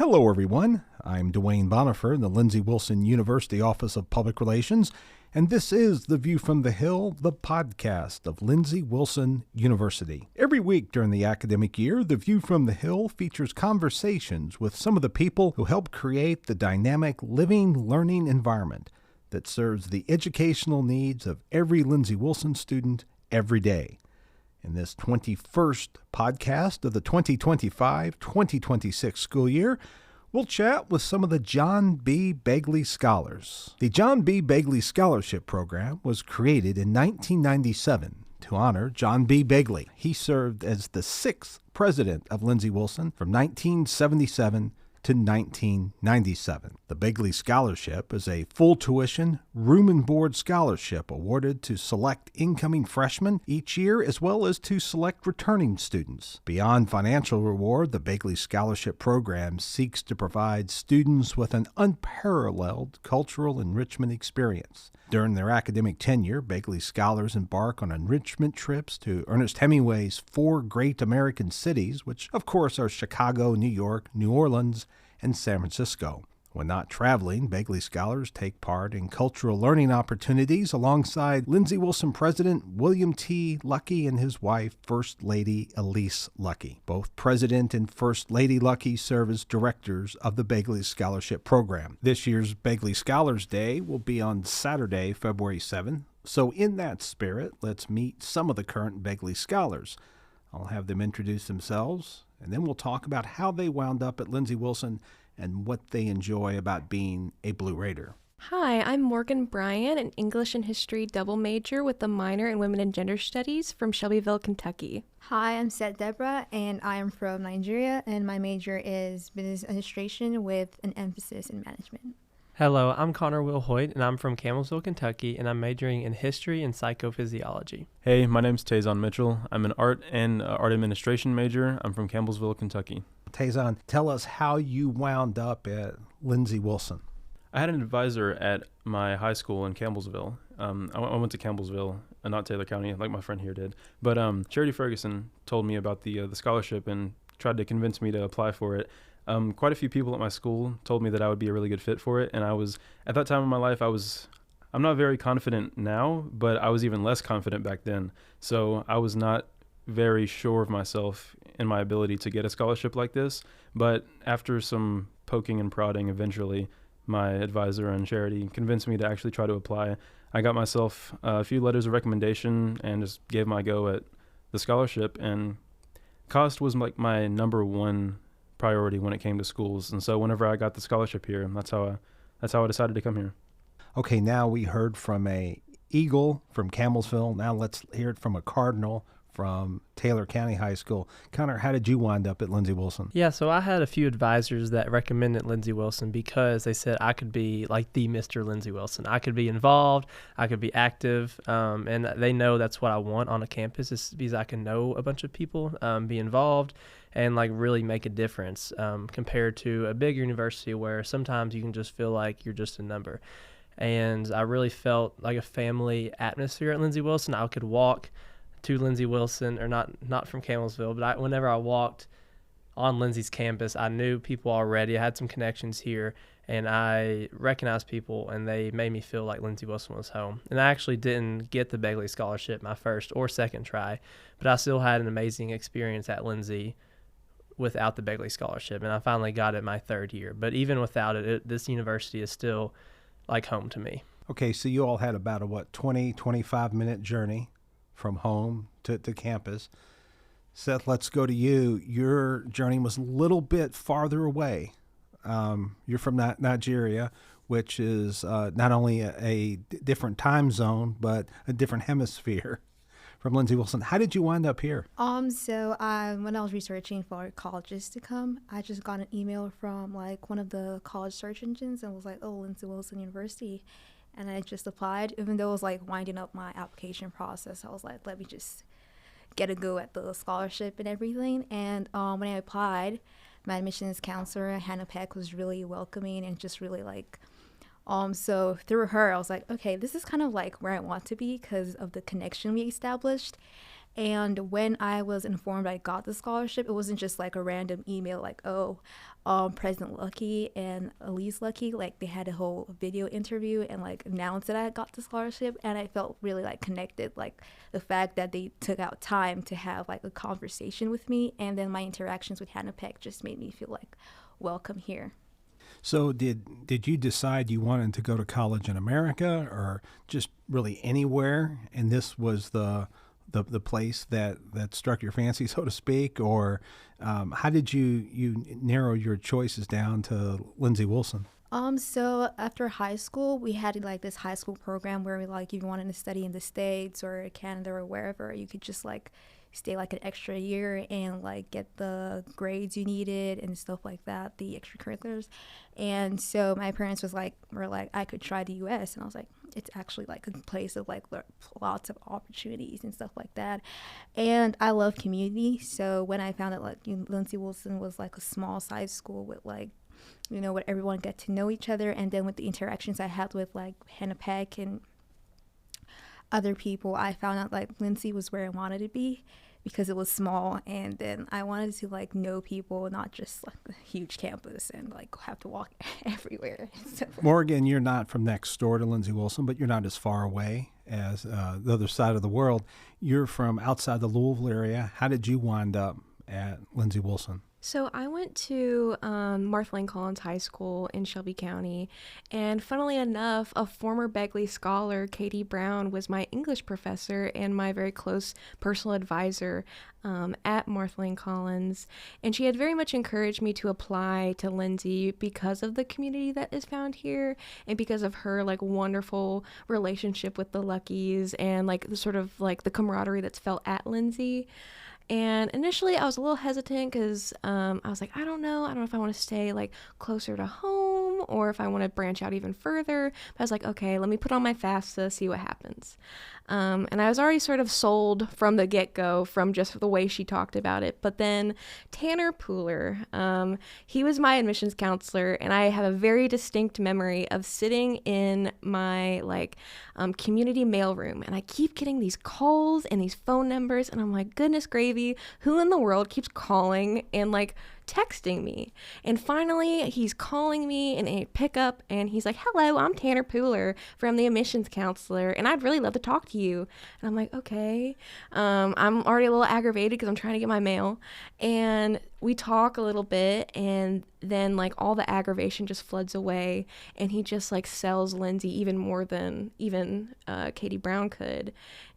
Hello, everyone. I'm Dwayne Bonifer in the Lindsey Wilson University Office of Public Relations, and this is The View from the Hill, the podcast of Lindsey Wilson University. Every week during the academic year, The View from the Hill features conversations with some of the people who help create the dynamic living, learning environment that serves the educational needs of every Lindsey Wilson student every day. In this 21st podcast of the 2025-2026 school year, we'll chat with some of the John B. Begley Scholars. The John B. Begley Scholarship Program was created in 1997 to honor John B. Begley. He served as the sixth president of Lindsey Wilson from 1977 to 1997. The Begley Scholarship is a full tuition, room and board scholarship awarded to select incoming freshmen each year as well as to select returning students. Beyond financial reward, the Begley Scholarship Program seeks to provide students with an unparalleled cultural enrichment experience. During their academic tenure, Begley Scholars embark on enrichment trips to Ernest Hemingway's four great American cities, which of course are Chicago, New York, New Orleans, and San Francisco. When not traveling, Begley Scholars take part in cultural learning opportunities alongside Lindsey Wilson President William T. Luckey and his wife, First Lady Elise Luckey. Both President and First Lady Luckey serve as directors of the Begley Scholarship Program. This year's Begley Scholars Day will be on Saturday, February 7th. So in that spirit, let's meet some of the current Begley Scholars. I'll have them introduce themselves, and then we'll talk about how they wound up at Lindsey Wilson and what they enjoy about being a Blue Raider. Hi, I'm Morgan Bryan, an English and History double major with a minor in Women and Gender Studies from Shelbyville, Kentucky. Hi, I'm Seth Deborah, and I am from Nigeria, and my major is Business Administration with an emphasis in management. Hello, I'm Connor Will Hoyt, and I'm from Campbellsville, Kentucky, and I'm majoring in history and psychophysiology. Hey, my name's Tazon Mitchell. I'm an art and art administration major. I'm from Campbellsville, Kentucky. Tazon, tell us how you wound up at Lindsey Wilson. I had an advisor at my high school in Campbellsville. I went to Campbellsville, not Taylor County, like my friend here did. But Charity Ferguson told me about the scholarship and tried to convince me to apply for it. Quite a few people at my school told me that I would be a really good fit for it, and I was, at that time in my life, I'm not very confident now, but I was even less confident back then. So I was not very sure of myself and my ability to get a scholarship like this. But after some poking and prodding, eventually my advisor and Charity convinced me to actually try to apply. I got myself a few letters of recommendation and just gave my go at the scholarship, and cost was like my number one priority when it came to schools. And so whenever I got the scholarship here, that's how I decided to come here. Okay, now we heard from a Eagle from Campbellsville. Now let's hear it from a Cardinal from Taylor County High School. Connor, how did you wind up at Lindsey Wilson? Yeah, so I had a few advisors that recommended Lindsey Wilson because they said I could be like the Mr. Lindsey Wilson. I could be involved, I could be active, and they know that's what I want on a campus, is because I can know a bunch of people, be involved, and like really make a difference compared to a big university where sometimes you can just feel like you're just a number. And I really felt like a family atmosphere at Lindsey Wilson. I could walk to Lindsey Wilson, or not from Campbellsville, but whenever I walked on Lindsey's campus, I knew people already. I had some connections here, and I recognized people, and they made me feel like Lindsey Wilson was home. And I actually didn't get the Begley Scholarship my first or second try, but I still had an amazing experience at Lindsey without the Begley Scholarship, and I finally got it my third year. But even without it, this university is still like home to me. Okay, so you all had about a 25-minute journey from home to campus. Seth, let's go to you. Your journey was a little bit farther away. You're from Nigeria, which is not only a different time zone, but a different hemisphere from Lindsey Wilson. How did you wind up here? So when I was researching for colleges to come, I just got an email from like one of the college search engines and was like, oh, Lindsey Wilson University. And I just applied, even though it was like winding up my application process. I was like, let me just get a go at the scholarship and everything. And when I applied, my admissions counselor, Hannah Peck, was really welcoming and just really like, so through her, I was like, okay, this is kind of like where I want to be because of the connection we established. And when I was informed I got the scholarship, it wasn't just like a random email like, oh, President Lucky and Elise Lucky, like they had a whole video interview and like announced that I got the scholarship. And I felt really like connected, like the fact that they took out time to have like a conversation with me. And then my interactions with Hannah Peck just made me feel like welcome here. So did you decide you wanted to go to college in America or just really anywhere, and this was the place that struck your fancy, so to speak, or how did you narrow your choices down to Lindsey Wilson? So after high school, we had like this high school program where like if you wanted to study in the States or Canada or wherever, you could just like stay like an extra year and like get the grades you needed and stuff like that, the extracurriculars. And so my parents were like, I could try the US. And I was like, it's actually like a place of like lots of opportunities and stuff like that. And I love community. So when I found out like Lindsey Wilson was like a small size school with like, you know, where everyone get to know each other, and then with the interactions I had with like Hannah Peck and other people, I found out like Lindsey was where I wanted to be because it was small, and then I wanted to like know people, not just like a huge campus and like have to walk everywhere. So, Morgan, you're not from next door to Lindsey Wilson, but you're not as far away as the other side of the world. You're from outside the Louisville area. How did you wind up at Lindsey Wilson? So I went to Martha Lane Collins High School in Shelby County, and funnily enough, a former Begley Scholar, Katie Brown, was my English professor and my very close personal advisor at Martha Lane Collins, and she had very much encouraged me to apply to Lindsey because of the community that is found here and because of her like wonderful relationship with the Luckies and like the sort of like the camaraderie that's felt at Lindsey. And initially I was a little hesitant because I was like, I don't know if I want to stay like closer to home or if I want to branch out even further. But I was like, okay, let me put on my FAFSA, see what happens. And I was already sort of sold from the get-go from just the way she talked about it. But then Tanner Pooler, he was my admissions counselor, and I have a very distinct memory of sitting in my like community mailroom, and I keep getting these calls and these phone numbers, and I'm like, goodness gravy, who in the world keeps calling and like texting me? And finally he's calling me and I pick up and he's like, hello, I'm Tanner Pooler from the admissions counselor and I'd really love to talk to you. And I'm like, okay. I'm already a little aggravated because I'm trying to get my mail, and we talk a little bit, and then like all the aggravation just floods away, and he just like sells Lindsey even more than even Katie Brown could.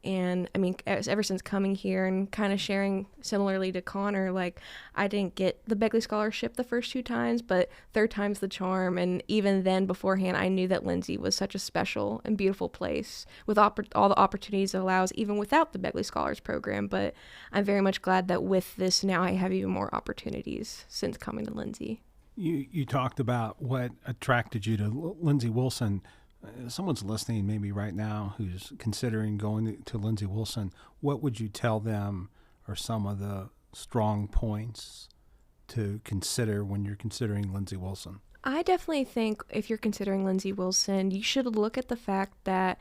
And I mean, ever since coming here and kind of sharing similarly to Connor, like I didn't get the Begley Scholarship the first 2 times, but third time's the charm. And even then beforehand, I knew that Lindsey was such a special and beautiful place with all the opportunities it allows, even without the Begley Scholars program. But I'm very much glad that with this now I have even more opportunities since coming to Lindsey. You talked about what attracted you to Lindsey Wilson. Someone's listening maybe right now who's considering going to Lindsey Wilson. What would you tell them are some of the strong points to consider when you're considering Lindsey Wilson? I definitely think if you're considering Lindsey Wilson, you should look at the fact that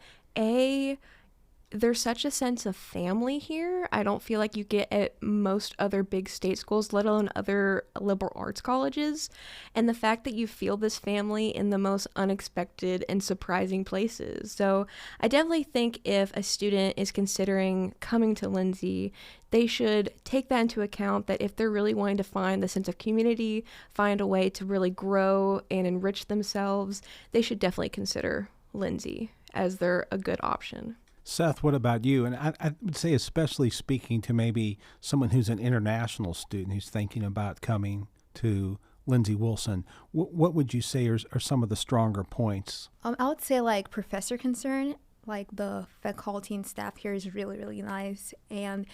there's such a sense of family here. I don't feel like you get at most other big state schools, let alone other liberal arts colleges. And the fact that you feel this family in the most unexpected and surprising places. So I definitely think if a student is considering coming to Lindsey, they should take that into account, that if they're really wanting to find the sense of community, find a way to really grow and enrich themselves, they should definitely consider Lindsey as they're a good option. Seth, what about you? And I would say, especially speaking to maybe someone who's an international student who's thinking about coming to Lindsey Wilson, what would you say are some of the stronger points? I would say like professor concern, like the faculty and staff here is really, really nice, and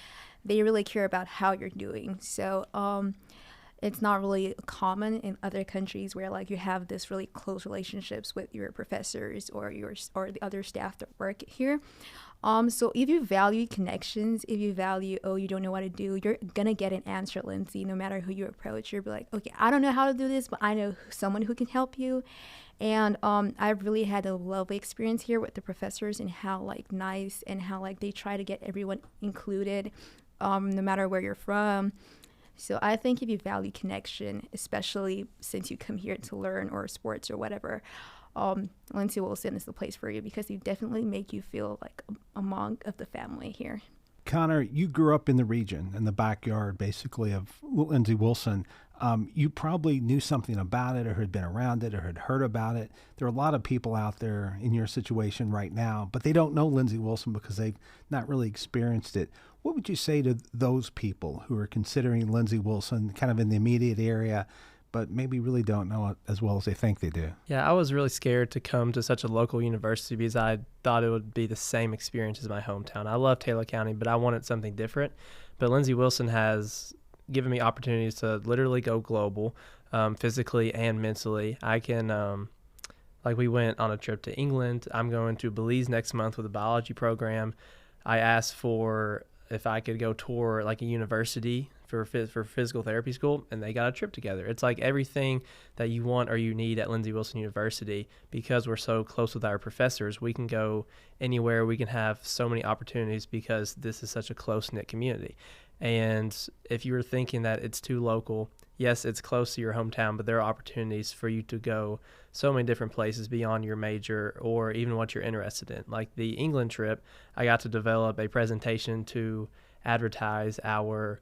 they really care about how you're doing. So it's not really common in other countries where like you have this really close relationships with your professors or the other staff that work here. So if you value connections, if you value, you don't know what to do, you're gonna get an answer at Lindsey no matter who you approach. You'll be like, okay, I don't know how to do this, but I know someone who can help you. And I've really had a lovely experience here with the professors and how like nice and how like they try to get everyone included, no matter where you're from. So I think if you value connection, especially since you come here to learn or sports or whatever, Lindsey Wilson is the place for you because they definitely make you feel like a monk of the family here. Connor, you grew up in the region, in the backyard, basically, of Lindsey Wilson. You probably knew something about it or had been around it or had heard about it. There are a lot of people out there in your situation right now, but they don't know Lindsey Wilson because they've not really experienced it. What would you say to those people who are considering Lindsey Wilson kind of in the immediate area, but maybe really don't know it as well as they think they do? Yeah, I was really scared to come to such a local university because I thought it would be the same experience as my hometown. I love Taylor County, but I wanted something different. But Lindsey Wilson has given me opportunities to literally go global, physically and mentally. I can, like we went on a trip to England. I'm going to Belize next month with a biology program. I asked for if I could go tour like a university for physical therapy school, and they got a trip together. It's like everything that you want or you need at Lindsey Wilson University. Because we're so close with our professors, we can go anywhere. We can have so many opportunities because this is such a close-knit community. And if you were thinking that it's too local, yes, it's close to your hometown, but there are opportunities for you to go so many different places beyond your major or even what you're interested in. Like the England trip, I got to develop a presentation to advertise our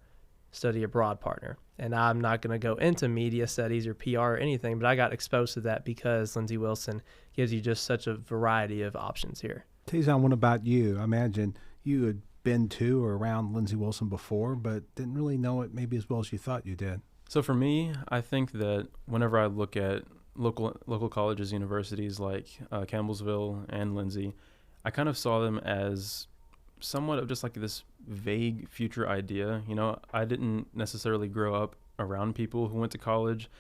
study abroad partner. And I'm not going to go into media studies or PR or anything, but I got exposed to that because Lindsey Wilson gives you just such a variety of options here. Tazon, what about you? I imagine you had been to or around Lindsey Wilson before, but didn't really know it maybe as well as you thought you did. So for me, I think that whenever I look at local colleges, universities like Campbellsville and Lindsey, I kind of saw them as somewhat of just like this vague future idea. You know, I didn't necessarily grow up around people who went to college.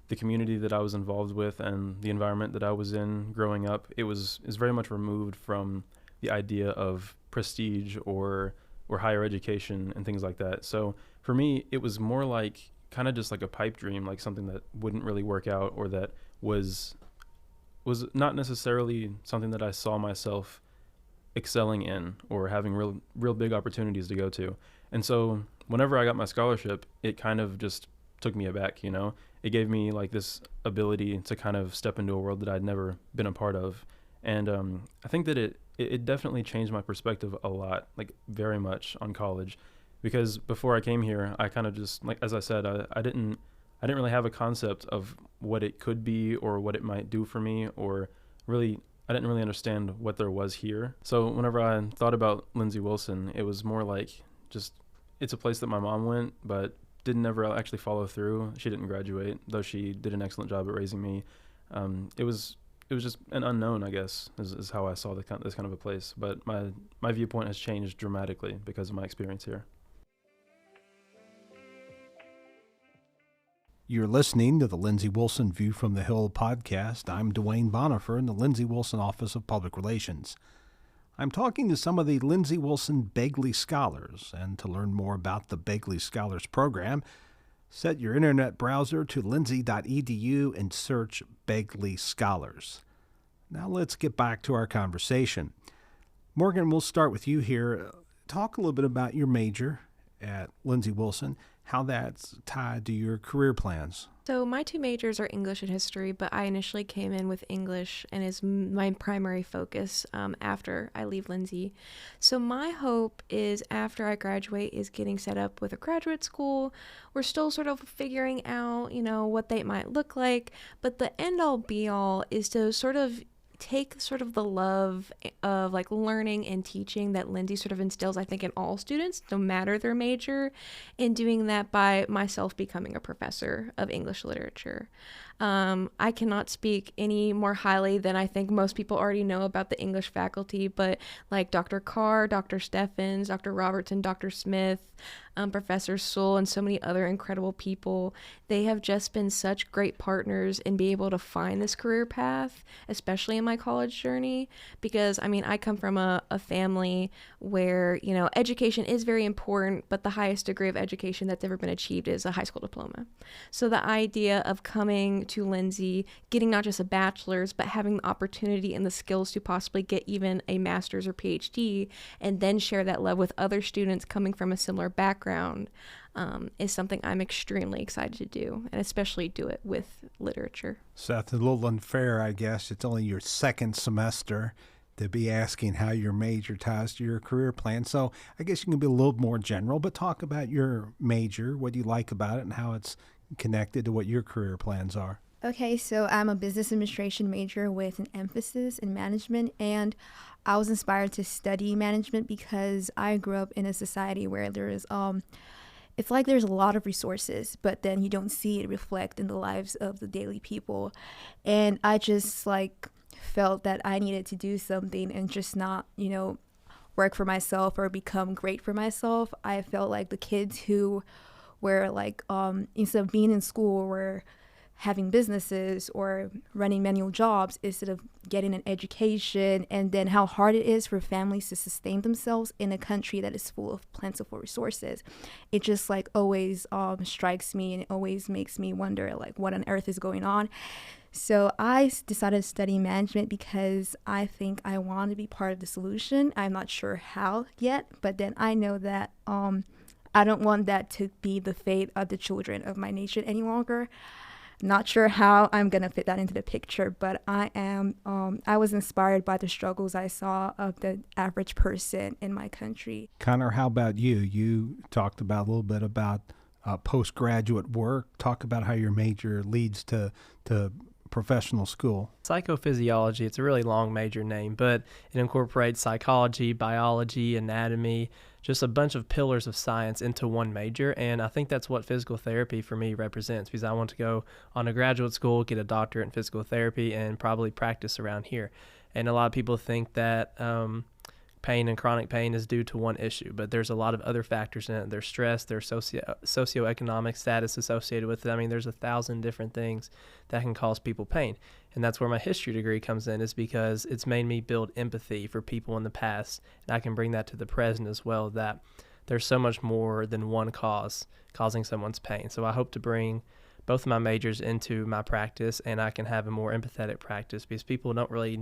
The community that I was involved with and the environment that I was in growing up, is very much removed from the idea of prestige or higher education and things like that. So for me, it was more like kind of just like a pipe dream, like something that wouldn't really work out or that was not necessarily something that I saw myself excelling in or having real big opportunities to go to. And so whenever I got my scholarship, it kind of just took me aback, you know. It gave me like this ability to kind of step into a world that I'd never been a part of. And I think that it definitely changed my perspective a lot, like very much on college, because before I came here, I kind of just, like, as I said, I didn't really have a concept of what it could be or what it might do for me, or really, I didn't really understand what there was here. So whenever I thought about Lindsey Wilson, it was more like just, it's a place that my mom went, but didn't ever actually follow through. She didn't graduate, though she did an excellent job at raising me. It was just an unknown, I guess, is how I saw this kind of a place. But my viewpoint has changed dramatically because of my experience here. You're listening to the Lindsey Wilson View from the Hill podcast. I'm Dwayne Bonifer in the Lindsey Wilson Office of Public Relations. I'm talking to some of the Lindsey Wilson Begley Scholars, and to learn more about the Begley Scholars program, set your internet browser to lindsey.edu and search Begley Scholars. Now let's get back to our conversation. Morgan, we'll start with you here. Talk a little bit about your major at Lindsey Wilson, how that's tied to your career plans. So my two majors are English and history, but I initially came in with English and is my primary focus after I leave Lindsey. So my hope is after I graduate is getting set up with a graduate school. We're still sort of figuring out, what they might look like, but the end all be all is to sort of take sort of the love of like learning and teaching that Lindsey sort of instills, I think, in all students, no matter their major, and doing that by myself becoming a professor of English literature. I cannot speak any more highly than I think most people already know about the English faculty, but like Dr. Carr, Dr. Steffens, Dr. Robertson, Dr. Smith, Professor Sewell, and so many other incredible people, they have just been such great partners in being able to find this career path, especially in my college journey, because I mean, I come from a family where, you know, education is very important, but the highest degree of education that's ever been achieved is a high school diploma. So the idea of coming to Lindsey, getting not just a bachelor's, but having the opportunity and the skills to possibly get even a master's or PhD, and then share that love with other students coming from a similar background, is something I'm extremely excited to do, and especially do it with literature. Seth, a little unfair, I guess. It's only your second semester to be asking how your major ties to your career plan. So I guess you can be a little more general, but talk about your major, what you like about it, and how it's connected to what your career plans are. Okay, so I'm a business administration major with an emphasis in management, and I was inspired to study management because I grew up in a society where there's it's like there's a lot of resources, but then you don't see it reflect in the lives of the daily people. And I just felt that I needed to do something and just not, work for myself or become great for myself. I felt like the kids who were instead of being in school were having businesses or running manual jobs instead of getting an education, and then how hard it is for families to sustain themselves in a country that is full of plentiful resources. It just always strikes me, and it always makes me wonder what on earth is going on. So I decided to study management because I think I want to be part of the solution. I'm not sure how yet, but then I know that I don't want that to be the fate of the children of my nation any longer. Not sure how I'm going to fit that into the picture, but I was inspired by the struggles I saw of the average person in my country. Connor, how about you? You talked about a little bit about postgraduate work. Talk about how your major leads to professional school. Psychophysiology, it's a really long major name, but it incorporates psychology, biology, anatomy, just a bunch of pillars of science into one major. And I think that's what physical therapy for me represents, because I want to go on a graduate school, get a doctorate in physical therapy, and probably practice around here. And a lot of people think that pain and chronic pain is due to one issue, but there's a lot of other factors in it. There's stress, there's socioeconomic status associated with it. I mean, there's 1,000 different things that can cause people pain. And that's where my history degree comes in, is because it's made me build empathy for people in the past. And I can bring that to the present as well, that there's so much more than one cause causing someone's pain. So I hope to bring both of my majors into my practice, and I can have a more empathetic practice, because people don't really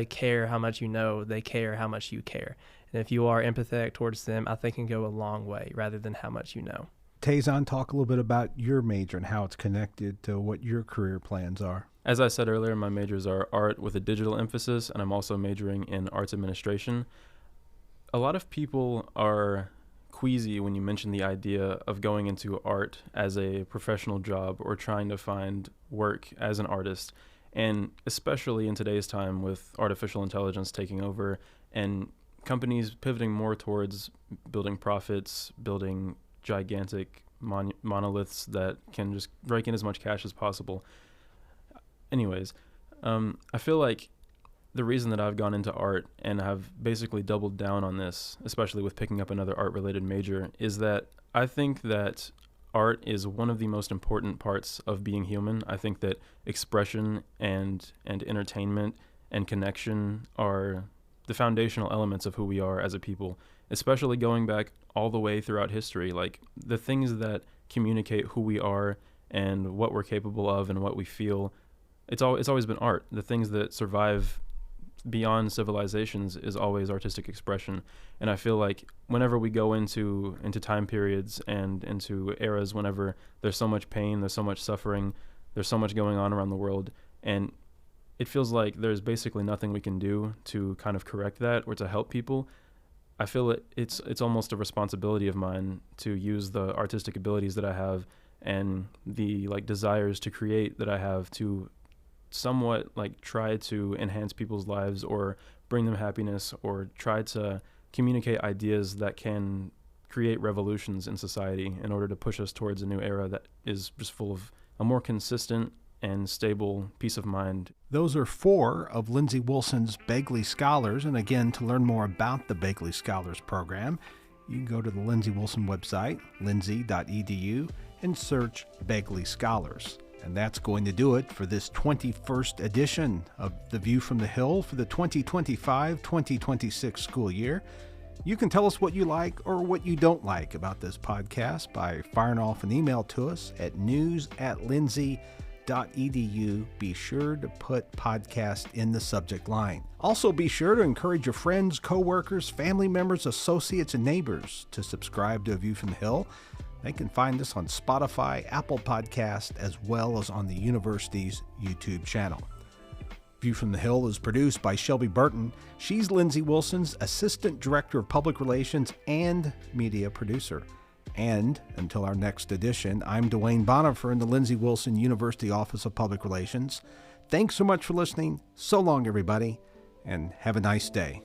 care how much you know, they care how much you care. And if you are empathetic towards them, I think it can go a long way rather than how much you know. Tazon, talk a little bit about your major and how it's connected to what your career plans are. As I said earlier, my majors are art with a digital emphasis, and I'm also majoring in arts administration. A lot of people are queasy when you mention the idea of going into art as a professional job or trying to find work as an artist. And especially in today's time with artificial intelligence taking over and companies pivoting more towards building profits, building gigantic monoliths that can just rake in as much cash as possible. Anyways, I feel like the reason that I've gone into art and have basically doubled down on this, especially with picking up another art-related major, is that I think that art is one of the most important parts of being human. I think that expression and entertainment and connection are the foundational elements of who we are as a people, especially going back all the way throughout history. Like, the things that communicate who we are and what we're capable of and what we feel, it's always been art. The things that survive beyond civilizations is always artistic expression. And I feel like whenever we go into time periods and into eras whenever there's so much pain, there's so much suffering, there's so much going on around the world, and it feels like there's basically nothing we can do to kind of correct that or to help people, I feel it's almost a responsibility of mine to use the artistic abilities that I have and the desires to create that I have to somewhat try to enhance people's lives or bring them happiness or try to communicate ideas that can create revolutions in society in order to push us towards a new era that is just full of a more consistent and stable peace of mind. Those are 4 of Lindsey Wilson's Begley Scholars. And again, to learn more about the Begley Scholars program, you can go to the Lindsey Wilson website, lindsey.edu, and search Begley Scholars. And that's going to do it for this 21st edition of The View from the Hill for the 2025-2026 school year. You can tell us what you like or what you don't like about this podcast by firing off an email to us at news@lindsey.edu. Be sure to put podcast in the subject line. Also, be sure to encourage your friends, coworkers, family members, associates, and neighbors to subscribe to A View from the Hill. They can find us on Spotify, Apple Podcast, as well as on the university's YouTube channel. View from the Hill is produced by Shelby Burton. She's Lindsey Wilson's Assistant Director of Public Relations and Media Producer. And until our next edition, I'm Dwayne Bonifer in the Lindsey Wilson University Office of Public Relations. Thanks so much for listening. So long, everybody, and have a nice day.